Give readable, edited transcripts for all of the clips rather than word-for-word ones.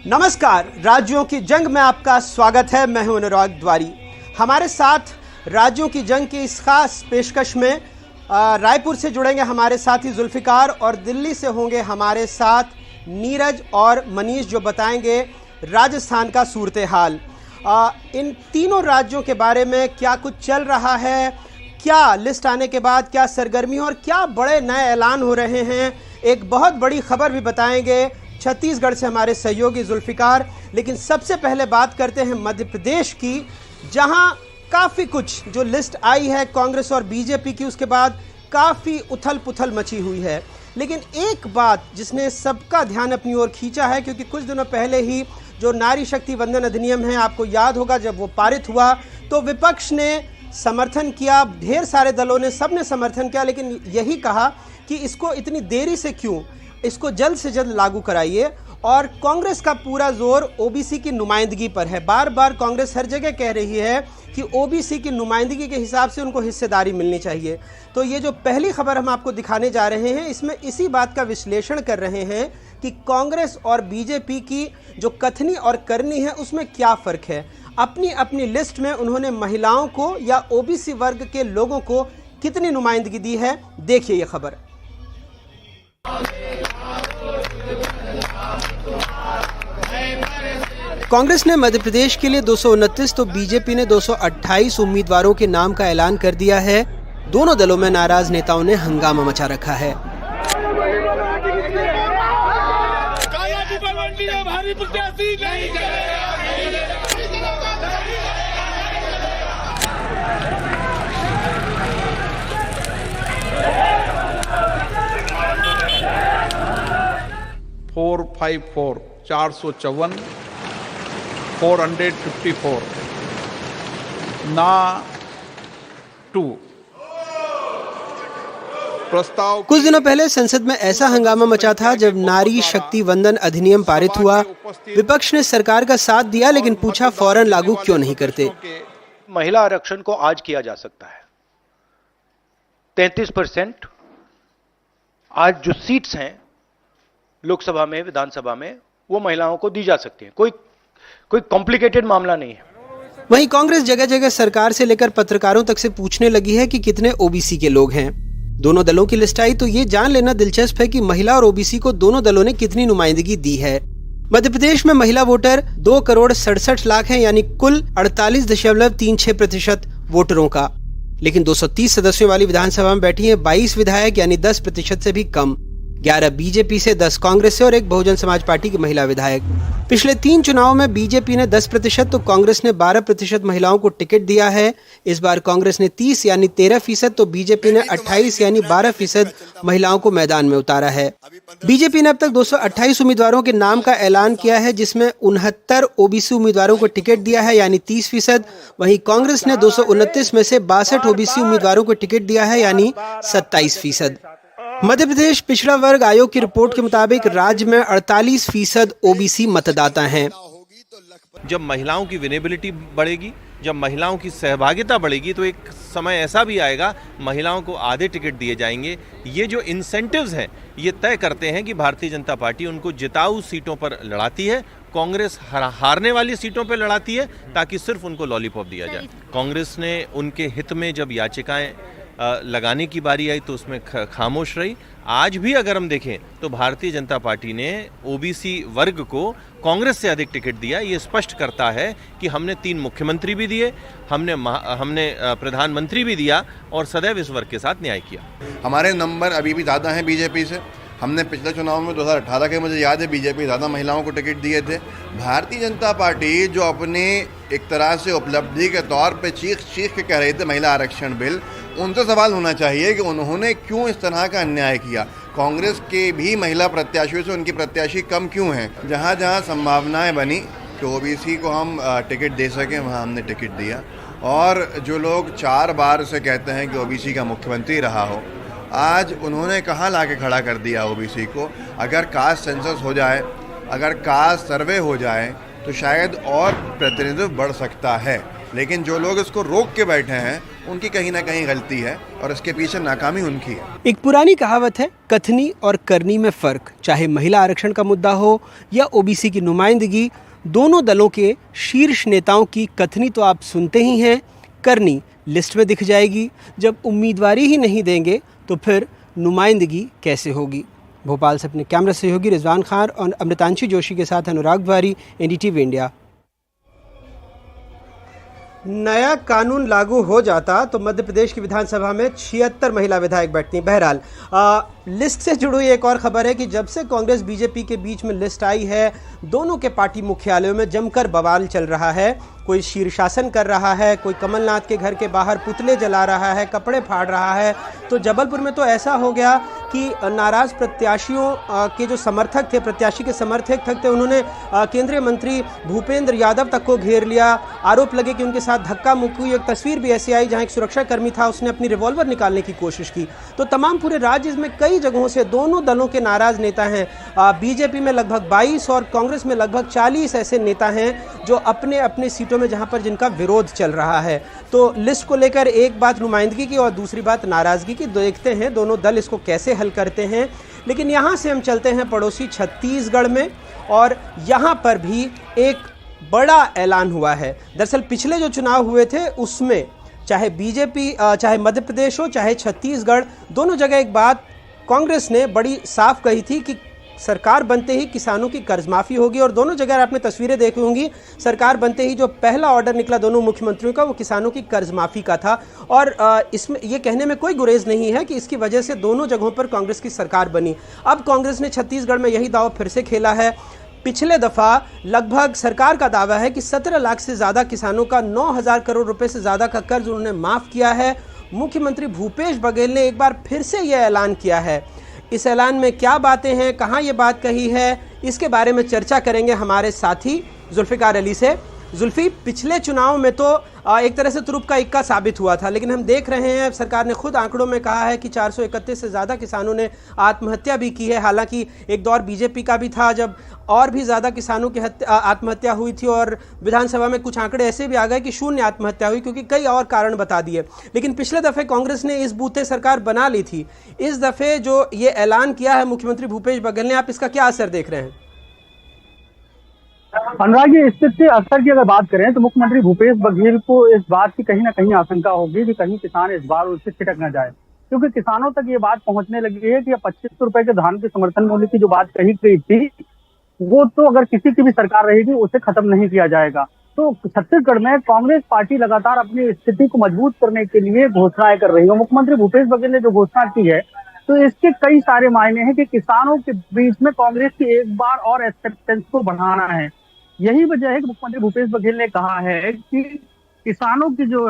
नमस्कार, राज्यों की जंग में आपका स्वागत है। मैं हूं अनुराग द्वारी। हमारे साथ राज्यों की जंग की इस खास पेशकश में रायपुर से जुड़ेंगे हमारे साथी जुल्फिकार और दिल्ली से होंगे हमारे साथ नीरज और मनीष, जो बताएंगे राजस्थान का सूरत हाल। इन तीनों राज्यों के बारे में क्या कुछ चल रहा है, क्या लिस्ट आने के बाद क्या सरगर्मी और क्या बड़े नए ऐलान हो रहे हैं। एक बहुत बड़ी खबर भी बताएंगे छत्तीसगढ़ से हमारे सहयोगी जुल्फिकार। लेकिन सबसे पहले बात करते हैं मध्य प्रदेश की, जहां काफ़ी कुछ जो लिस्ट आई है कांग्रेस और बीजेपी की, उसके बाद काफ़ी उथल पुथल मची हुई है। लेकिन एक बात जिसने सबका ध्यान अपनी ओर खींचा है, क्योंकि कुछ दिनों पहले ही जो नारी शक्ति वंदन अधिनियम है, आपको याद होगा जब वो पारित हुआ तो विपक्ष ने समर्थन किया, ढेर सारे दलों ने, सबने समर्थन किया, लेकिन यही कहा कि इसको इतनी देरी से क्यों, इसको जल्द से जल्द लागू कराइए। और कांग्रेस का पूरा जोर ओबीसी की नुमाइंदगी पर है। बार बार कांग्रेस हर जगह कह रही है कि ओबीसी की नुमाइंदगी के हिसाब से उनको हिस्सेदारी मिलनी चाहिए। तो ये जो पहली खबर हम आपको दिखाने जा रहे हैं, इसमें इसी बात का विश्लेषण कर रहे हैं कि कांग्रेस और बीजेपी की जो कथनी और करनी है उसमें क्या फ़र्क है। अपनी अपनी लिस्ट में उन्होंने महिलाओं को या ओबीसी वर्ग के लोगों को कितनी नुमाइंदगी दी है, देखिए ये खबर। कांग्रेस ने मध्य प्रदेश के लिए 229 तो बीजेपी ने 228 उम्मीदवारों के नाम का ऐलान कर दिया है। दोनों दलों में नाराज नेताओं ने हंगामा मचा रखा है। फोर 454 454 ना 2 प्रस्ताव। कुछ दिनों पहले संसद में ऐसा हंगामा मचा था जब नारी शक्ति वंदन अधिनियम पारित हुआ। विपक्ष ने सरकार का साथ दिया, लेकिन पूछा फौरन लागू क्यों नहीं करते। महिला आरक्षण को आज किया जा सकता है। 33% आज जो सीट्स हैं लोकसभा में, विधानसभा में, वो महिलाओं को दी जा सकती है। कोई कॉम्प्लिकेटेड मामला नहीं है। वहीं कांग्रेस जगह जगह सरकार से लेकर पत्रकारों तक से पूछने लगी है कि कितने ओबीसी के लोग हैं। दोनों दलों की लिस्ट आई तो ये जान लेना दिलचस्प है कि महिला और ओबीसी को दोनों दलों ने कितनी नुमाइंदगी दी है। मध्य प्रदेश में महिला वोटर 2,67,00,000 हैं, यानी कुल 48.36% वोटरों का। लेकिन 230 सदस्यों वाली विधानसभा में बैठी हैं 22 विधायक, यानी 10% से भी कम। 11 बीजेपी से, 10 कांग्रेस से और 1 बहुजन समाज पार्टी की महिला विधायक। पिछले 3 चुनावों में बीजेपी ने 10% तो कांग्रेस ने 12% महिलाओं को टिकट दिया है। इस बार कांग्रेस ने 30 यानी 13% तो बीजेपी ने 28 यानी 12% महिलाओं को मैदान में उतारा है। बीजेपी ने अब तक 228 उम्मीदवारों के नाम का ऐलान किया है, जिसमें 69 ओबीसी उम्मीदवारों को टिकट दिया है, यानी 30%। वहीं कांग्रेस ने 229 में से 62 ओबीसी उम्मीदवारों को टिकट दिया है, यानी 27%। मध्य प्रदेश पिछड़ा वर्ग आयोग की रिपोर्ट के मुताबिक राज्य में 48% ओबीसी मतदाता हैं। जब महिलाओं की विनेबिलिटी बढ़ेगी, जब महिलाओं की सहभागिता बढ़ेगी, तो एक समय ऐसा भी आएगा महिलाओं को आधे टिकट दिए जाएंगे। ये जो इंसेंटिव्स हैं ये तय करते हैं कि भारतीय जनता पार्टी उनको जिताऊ सीटों पर लड़ाती है, कांग्रेस हारने वाली सीटों पर लड़ाती है, ताकि सिर्फ उनको लॉलीपॉप दिया जाए। कांग्रेस ने उनके हित में जब याचिकाएं लगाने की बारी आई तो उसमें खामोश रही। आज भी अगर हम देखें तो भारतीय जनता पार्टी ने ओबीसी वर्ग को कांग्रेस से अधिक टिकट दिया। ये स्पष्ट करता है कि हमने 3 मुख्यमंत्री भी दिए, हमने प्रधानमंत्री भी दिया और सदैव इस वर्ग के साथ न्याय किया। हमारे नंबर अभी भी ज़्यादा हैं बीजेपी से। हमने पिछले चुनाव में 2018 के, मुझे याद है, बीजेपी ज़्यादा महिलाओं को टिकट दिए थे। भारतीय जनता पार्टी जो अपनी एक तरह से उपलब्धि के तौर पे चीख के कह रही थी महिला आरक्षण बिल, उनसे सवाल होना चाहिए कि उन्होंने क्यों इस तरह का अन्याय किया। कांग्रेस के भी महिला प्रत्याशियों से उनकी प्रत्याशी कम क्यों हैं। जहाँ जहाँ संभावनाएं बनी कि ओबीसी को हम टिकट दे सकें, वहाँ हमने टिकट दिया। और जो लोग 4 बार से कहते हैं कि ओबीसी का मुख्यमंत्री रहा हो, आज उन्होंने कहाँ लाके खड़ा कर दिया ओबीसी को। अगर कास्ट सेंसस हो जाए, अगर कास्ट सर्वे हो जाए तो शायद और प्रतिनिधित्व बढ़ सकता है। लेकिन जो लोग इसको रोक के बैठे हैं उनकी कहीं ना कहीं गलती है और इसके पीछे नाकामी उनकी है। एक पुरानी कहावत है, कथनी और करनी में फ़र्क। चाहे महिला आरक्षण का मुद्दा हो या ओबीसी की नुमाइंदगी, दोनों दलों के शीर्ष नेताओं की कथनी तो आप सुनते ही हैं, करनी लिस्ट में दिख जाएगी। जब उम्मीदवारी ही नहीं देंगे तो फिर नुमाइंदगी कैसे होगी। भोपाल से अपने कैमरा सहयोगी रिजवान खान और अमृतांशी जोशी के साथ अनुराग द्वारी, एनडीटीवी इंडिया। नया कानून लागू हो जाता तो मध्य प्रदेश की विधानसभा में 76 महिला विधायक बैठती। बहरहाल लिस्ट से जुड़ी हुई एक और खबर है कि जब से कांग्रेस बीजेपी के बीच में लिस्ट आई है, दोनों के पार्टी मुख्यालयों में जमकर बवाल चल रहा है। कोई शीर्षासन कर रहा है, कोई कमलनाथ के घर के बाहर पुतले जला रहा है, कपड़े फाड़ रहा है। तो जबलपुर में तो ऐसा हो गया कि नाराज प्रत्याशियों के जो समर्थक थे, प्रत्याशी के समर्थक थे, उन्होंने केंद्रीय मंत्री भूपेंद्र यादव तक को घेर लिया। आरोप लगे कि उनके साथ धक्का मुक्की हुई। एक तस्वीर भी ऐसी आई जहां एक सुरक्षाकर्मी था, उसने अपनी रिवॉल्वर निकालने की कोशिश की। तो तमाम पूरे राज्य में कई जगहों से दोनों दलों के नाराज नेता हैं। बीजेपी में लगभग 22 और कांग्रेस में लगभग 40 ऐसे नेता हैं जो अपने अपने सीटों में जहां पर जिनका विरोध चल रहा है। तो लिस्ट को लेकर एक बात नुमाइंदगी की और दूसरी बात नाराजगी की। देखते हैं दोनों दल इसको कैसे हल करते हैं। लेकिन यहां से हम चलते हैं पड़ोसी छत्तीसगढ़ में, और यहां पर भी एक बड़ा ऐलान हुआ है। दरअसल पिछले जो चुनाव हुए थे उसमें चाहे बीजेपी, चाहे मध्य प्रदेश हो, चाहे छत्तीसगढ़, दोनों जगह एक बात कांग्रेस ने बड़ी साफ कही थी कि सरकार बनते ही किसानों की कर्ज माफ़ी होगी। और दोनों जगह आपने तस्वीरें देखी होंगी, सरकार बनते ही जो पहला ऑर्डर निकला दोनों मुख्यमंत्रियों का वो किसानों की कर्ज माफ़ी का था। और इसमें ये कहने में कोई गुरेज नहीं है कि इसकी वजह से दोनों जगहों पर कांग्रेस की सरकार बनी। अब कांग्रेस ने छत्तीसगढ़ में यही दाव फिर से खेला है। पिछले दफ़ा लगभग सरकार का दावा है कि 17 लाख से ज़्यादा किसानों का 9,000 करोड़ रुपए से ज़्यादा का कर्ज उन्होंने माफ़ किया है। मुख्यमंत्री भूपेश बघेल ने एक बार फिर से यह ऐलान किया है। इस ऐलान में क्या बातें हैं, कहाँ ये बात कही है, इसके बारे में चर्चा करेंगे हमारे साथी जुल्फिकार अली से। जुल्फी, पिछले चुनाव में तो एक तरह से तुरुप का इक्का साबित हुआ था, लेकिन हम देख रहे हैं सरकार ने खुद आंकड़ों में कहा है कि 431 से ज़्यादा किसानों ने आत्महत्या भी की है। हालांकि एक दौर बीजेपी का भी था जब और भी ज़्यादा किसानों की आत्महत्या हुई थी, और विधानसभा में कुछ आंकड़े ऐसे भी आ गए कि 0 आत्महत्या हुई, क्योंकि कई और कारण बता दिए। लेकिन पिछले दफ़े कांग्रेस ने इस बूते सरकार बना ली थी। इस दफ़े जो ये ऐलान किया है मुख्यमंत्री भूपेश बघेल ने, आप इसका क्या असर देख रहे हैं? अनुराग, ये स्थिति से असर की अगर बात करें तो मुख्यमंत्री भूपेश बघेल को इस बात की कहीं ना कहीं आशंका होगी कि कहीं किसान इस बार उससे छिटक न जाए, क्योंकि किसानों तक ये बात पहुंचने लगी है कि 2500 रुपए के धान के समर्थन मूल्य की जो बात कही गई थी वो तो अगर किसी की भी सरकार रहेगी उसे खत्म नहीं किया जाएगा। तो छत्तीसगढ़ में कांग्रेस पार्टी लगातार अपनी स्थिति को मजबूत करने के लिए घोषणाएं कर रही है। मुख्यमंत्री भूपेश बघेल ने जो घोषणा की है तो इसके कई सारे मायने हैं कि किसानों के बीच में कांग्रेस की एक बार और एक्सेप्टेंस को बढ़ाना है। यही वजह है कि मुख्यमंत्री भूपेश बघेल ने कहा है कि किसानों की जो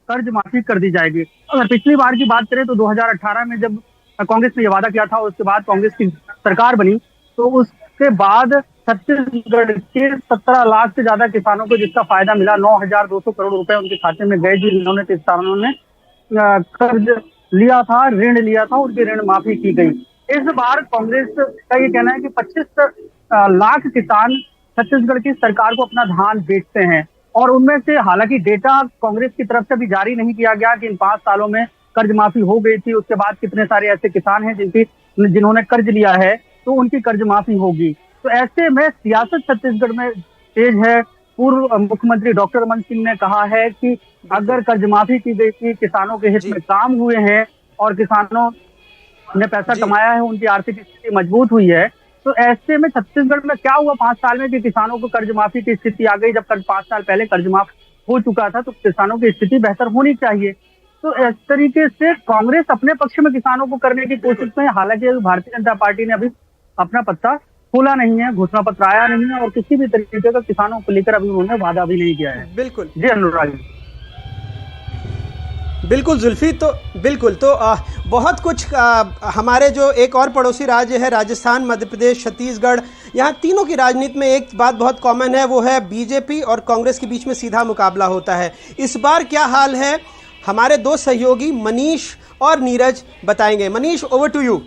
कर्ज माफी कर दी जाएगी। अगर पिछली बार की बात करें तो 2018 में जब कांग्रेस ने यह वादा किया था, उसके बाद कांग्रेस की सरकार बनी, तो उसके बाद छत्तीसगढ़ के 17 लाख से ज्यादा किसानों को जिसका फायदा मिला, 9,200 करोड़ रुपए उनके खाते में गए जिन्होंने किसानों ने कर्ज लिया था, ऋण लिया था, उनकी ऋण माफी की गई। इस बार कांग्रेस का ये कहना है कि 25 लाख किसान छत्तीसगढ़ की सरकार को अपना धान बेचते हैं, और उनमें से हालांकि डेटा कांग्रेस की तरफ से भी जारी नहीं किया गया कि इन 5 सालों में कर्ज माफी हो गई थी, उसके बाद कितने सारे ऐसे किसान हैं जिन्होंने कर्ज लिया है तो उनकी कर्ज माफी होगी। तो ऐसे में सियासत छत्तीसगढ़ में तेज है। पूर्व मुख्यमंत्री डॉक्टर रमन सिंह ने कहा है कि अगर कर्ज माफी की गई थी, किसानों के हित में काम हुए हैं और किसानों ने पैसा कमाया है, उनकी आर्थिक स्थिति मजबूत हुई है, तो ऐसे में छत्तीसगढ़ में क्या हुआ 5 साल में कि किसानों को कर्ज माफी की स्थिति आ गई, जब 5 साल पहले कर्ज माफ हो चुका था। तो किसानों की स्थिति बेहतर होनी चाहिए। तो इस तरीके से कांग्रेस अपने पक्ष में किसानों को करने की कोशिश में, हालांकि भारतीय जनता पार्टी ने अभी अपना पत्ता खोला नहीं है, घोषणा पत्र आया नहीं है और किसी भी तरीके का किसानों को लेकर अभी उन्होंने वादा भी नहीं किया है। बिल्कुल जी अनुराग, बिल्कुल जुल्फी, तो बिल्कुल तो बहुत कुछ हमारे जो एक और पड़ोसी राज्य है राजस्थान, मध्य प्रदेश, छत्तीसगढ़, यहाँ तीनों की राजनीति में एक बात बहुत कॉमन है, वो है बीजेपी और कांग्रेस के बीच में सीधा मुकाबला होता है। इस बार क्या हाल है, हमारे 2 सहयोगी मनीष और नीरज बताएंगे। Manish, over to you.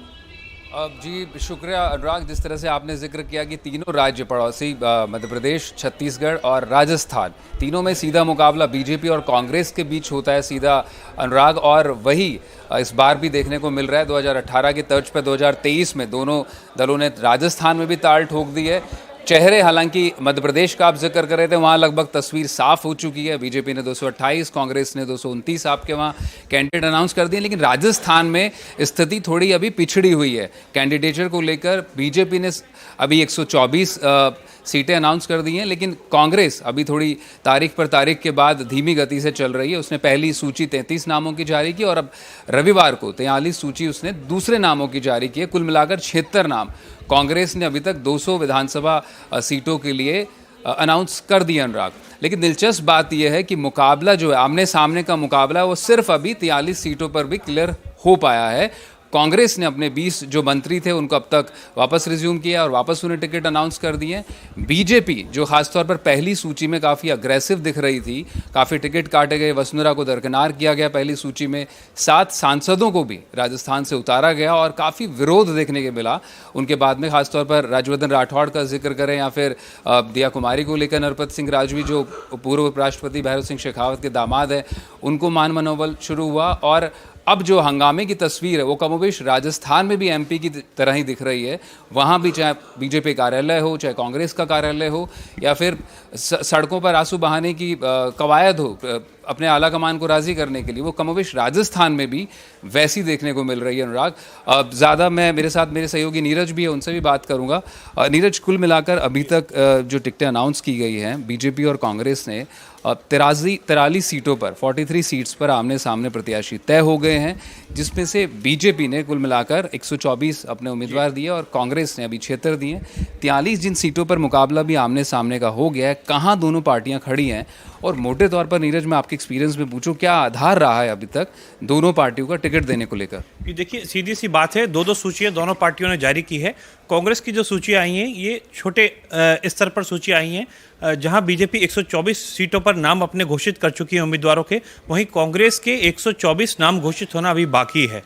जी शुक्रिया अनुराग। जिस तरह से आपने जिक्र किया कि तीनों राज्य पड़ोसी मध्य प्रदेश, छत्तीसगढ़ और राजस्थान, तीनों में सीधा मुकाबला बीजेपी और कांग्रेस के बीच होता है सीधा अनुराग, और वही इस बार भी देखने को मिल रहा है। 2018 की तर्ज पर 2023 में दोनों दलों ने राजस्थान में भी ताल ठोक दी है। चेहरे हालांकि मध्य प्रदेश का आप जिक्र कर रहे थे, वहाँ लगभग तस्वीर साफ हो चुकी है। बीजेपी ने 228, कांग्रेस ने 229 आपके वहाँ कैंडिडेट अनाउंस कर दिए। लेकिन राजस्थान में स्थिति थोड़ी अभी पिछड़ी हुई है कैंडिडेचर को लेकर। बीजेपी ने अभी 124 सीटें अनाउंस कर दी हैं, लेकिन कांग्रेस अभी थोड़ी तारीख पर तारीख के बाद धीमी गति से चल रही है। उसने पहली सूची 33 नामों की जारी की और अब रविवार को 43 सूची उसने दूसरे नामों की जारी की है। कुल मिलाकर 76 नाम कांग्रेस ने अभी तक 200 विधानसभा सीटों के लिए अनाउंस कर दिया अनुराग। लेकिन दिलचस्प बात यह है कि मुकाबला जो है, आमने सामने का मुकाबला, वो सिर्फ अभी 43 सीटों पर भी क्लियर हो पाया है। कांग्रेस ने अपने 20 जो मंत्री थे उनको अब तक वापस रिज्यूम किया और वापस उन्हें टिकट अनाउंस कर दिए। बीजेपी जो खासतौर पर पहली सूची में काफ़ी अग्रेसिव दिख रही थी, काफ़ी टिकट काटे गए, वसुंधरा को दरकिनार किया गया पहली सूची में, 7 सांसदों को भी राजस्थान से उतारा गया और काफ़ी विरोध देखने को मिला उनके बाद में। खासतौर पर राज्यवर्धन राठौड़ का जिक्र करें या फिर दिया कुमारी को लेकर नरपत सिंह राजवी जो पूर्व उपराष्ट्रपति भैरव सिंह शेखावत के दामाद हैं, उनको मान मनोबल शुरू हुआ। और अब जो हंगामे की तस्वीर है वो कमोबेश राजस्थान में भी एमपी की तरह ही दिख रही है। वहाँ भी चाहे बीजेपी कार्यालय हो, चाहे कांग्रेस का कार्यालय हो, या फिर सड़कों पर आंसू बहाने की कवायद हो अपने आला कमान को राजी करने के लिए, वो कमोबेश राजस्थान में भी वैसी देखने को मिल रही है अनुराग। ज़्यादा मैं, मेरे साथ मेरे सहयोगी नीरज भी है, उनसे भी बात करूँगा। नीरज, कुल मिलाकर अभी तक जो टिकटें अनाउंस की गई हैं बीजेपी और कांग्रेस ने, 43 सीटों पर 43 सीट्स पर आमने सामने प्रत्याशी तय हो गए हैं, जिसमें से बीजेपी ने कुल मिलाकर 124 अपने उम्मीदवार दिए और कांग्रेस ने अभी 76 दिए। 43 जिन सीटों पर मुकाबला भी आमने सामने का हो गया है, कहाँ दोनों पार्टियां खड़ी हैं, और मोटे तौर पर नीरज मैं आपके एक्सपीरियंस में पूछूं, क्या आधार रहा है अभी तक दोनों पार्टियों का टिकट देने को लेकर? देखिए, सीधी सी बात है, दो सूचियां दोनों पार्टियों ने जारी की है। कांग्रेस की जो सूची आई हैं ये छोटे स्तर पर सूची आई हैं, जहां बीजेपी 124 सीटों पर नाम अपने घोषित कर चुकी है उम्मीदवारों के, वहीं कांग्रेस के 124 नाम घोषित होना अभी बाकी है,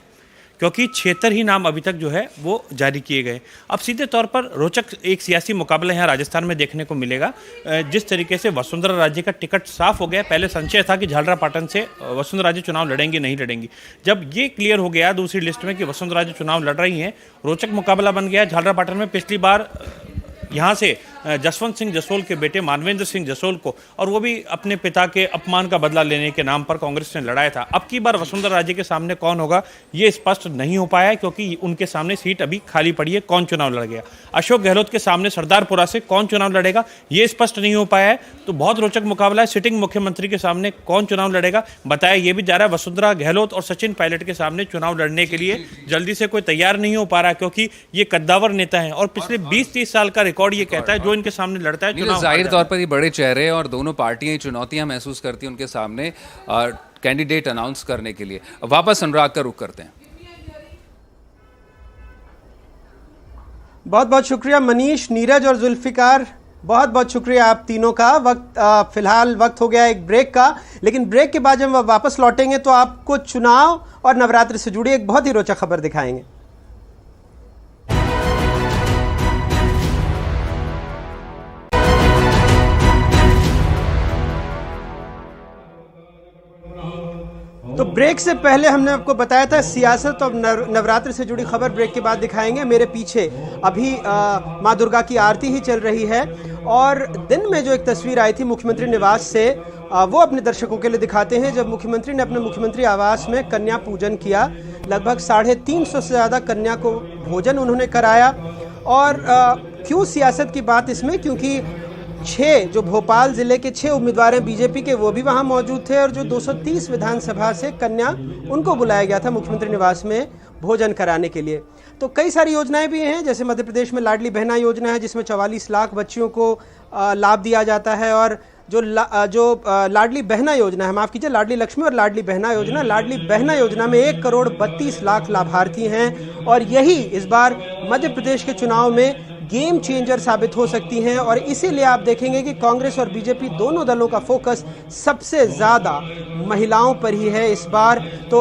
क्योंकि 76 ही नाम अभी तक जो है वो जारी किए गए। अब सीधे तौर पर रोचक एक सियासी मुकाबला यहाँ राजस्थान में देखने को मिलेगा। जिस तरीके से वसुंधरा राजे का टिकट साफ हो गया, पहले संशय था कि झालरापाटन से वसुंधरा राजे चुनाव लड़ेंगे नहीं लड़ेंगी, जब ये क्लियर हो गया दूसरी लिस्ट में कि वसुंधरा राजे चुनाव लड़ रही हैं, रोचक मुकाबला बन गया। झालरापाटन में पिछली बार यहाँ से जसवंत सिंह जसोल के बेटे मानवेंद्र सिंह जसोल को, और वो भी अपने पिता के अपमान का बदला लेने के नाम पर कांग्रेस ने लड़ाया था। अब की बार वसुंधरा राजे के सामने कौन होगा ये स्पष्ट नहीं हो पाया है, क्योंकि उनके सामने सीट अभी खाली पड़ी है। कौन चुनाव लड़ गया? अशोक गहलोत के सामने सरदारपुरा से कौन चुनाव लड़ेगा ये स्पष्ट नहीं हो पाया है। तो बहुत रोचक मुकाबला है। सिटिंग मुख्यमंत्री के सामने कौन चुनाव लड़ेगा? बताया ये भी जा रहा है वसुंधरा गहलोत और सचिन पायलट के सामने चुनाव लड़ने के लिए जल्दी से कोई तैयार नहीं हो पा रहा, क्योंकि ये कद्दावर नेता हैं और पिछले 20-30 साल का रिकॉर्ड ये कहता है जो इनके सामने लड़ता है चुनाव। जाहिर तौर पर ये बड़े चेहरे और दोनों पार्टियां चुनौतियां महसूस करती हैं उनके सामने कैंडिडेट अनाउंस करने के लिए। वापस अनुराग का रुख करते हैं। बहुत बहुत शुक्रिया मनीष, नीरज और जुल्फिकार, बहुत बहुत शुक्रिया आप तीनों का। फिलहाल वक्त हो गया एक ब्रेक का, लेकिन ब्रेक के बाद जब हम वापस लौटेंगे तो आपको चुनाव और नवरात्रि से जुड़ी एक बहुत ही रोचक खबर दिखाएंगे। तो ब्रेक से पहले हमने आपको बताया था सियासत और नवरात्रि से जुड़ी खबर ब्रेक के बाद दिखाएंगे। मेरे पीछे अभी माँ दुर्गा की आरती ही चल रही है, और दिन में जो एक तस्वीर आई थी मुख्यमंत्री निवास से, वो अपने दर्शकों के लिए दिखाते हैं। जब मुख्यमंत्री ने अपने मुख्यमंत्री आवास में कन्या पूजन किया, लगभग 350 से ज़्यादा कन्या को भोजन उन्होंने कराया। और क्यों सियासत की बात इसमें? क्योंकि 6 जो भोपाल जिले के 6 उम्मीदवार हैं बीजेपी के, वो भी वहां मौजूद थे, और जो 230 विधानसभा से कन्या, उनको बुलाया गया था मुख्यमंत्री निवास में भोजन कराने के लिए। तो कई सारी योजनाएं भी हैं, जैसे मध्य प्रदेश में लाडली बहना योजना है, जिसमें 44 लाख बच्चियों को लाभ दिया जाता है। और जो लाडली बहना योजना है, माफ़ कीजिए, लाडली लक्ष्मी और लाडली बहना योजना, लाडली बहना योजना में 1 करोड़ 32 लाख लाभार्थी हैं, और यही इस बार मध्य प्रदेश के चुनाव में गेम चेंजर साबित हो सकती हैं। और इसीलिए आप देखेंगे कि कांग्रेस और बीजेपी दोनों दलों का फोकस सबसे ज़्यादा महिलाओं पर ही है इस बार। तो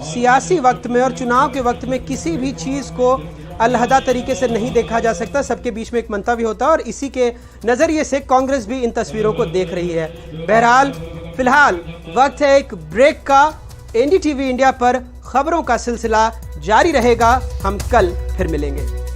सियासी वक्त में और चुनाव के वक्त में किसी भी चीज़ को अलहदा तरीके से नहीं देखा जा सकता, सबके बीच में एक मंतव्य होता है और इसी के नज़रिए से कांग्रेस भी इन तस्वीरों को देख रही है। बहरहाल फिलहाल वक्त है एक ब्रेक का। एनडीटीवी इंडिया पर खबरों का सिलसिला जारी रहेगा। हम कल फिर मिलेंगे।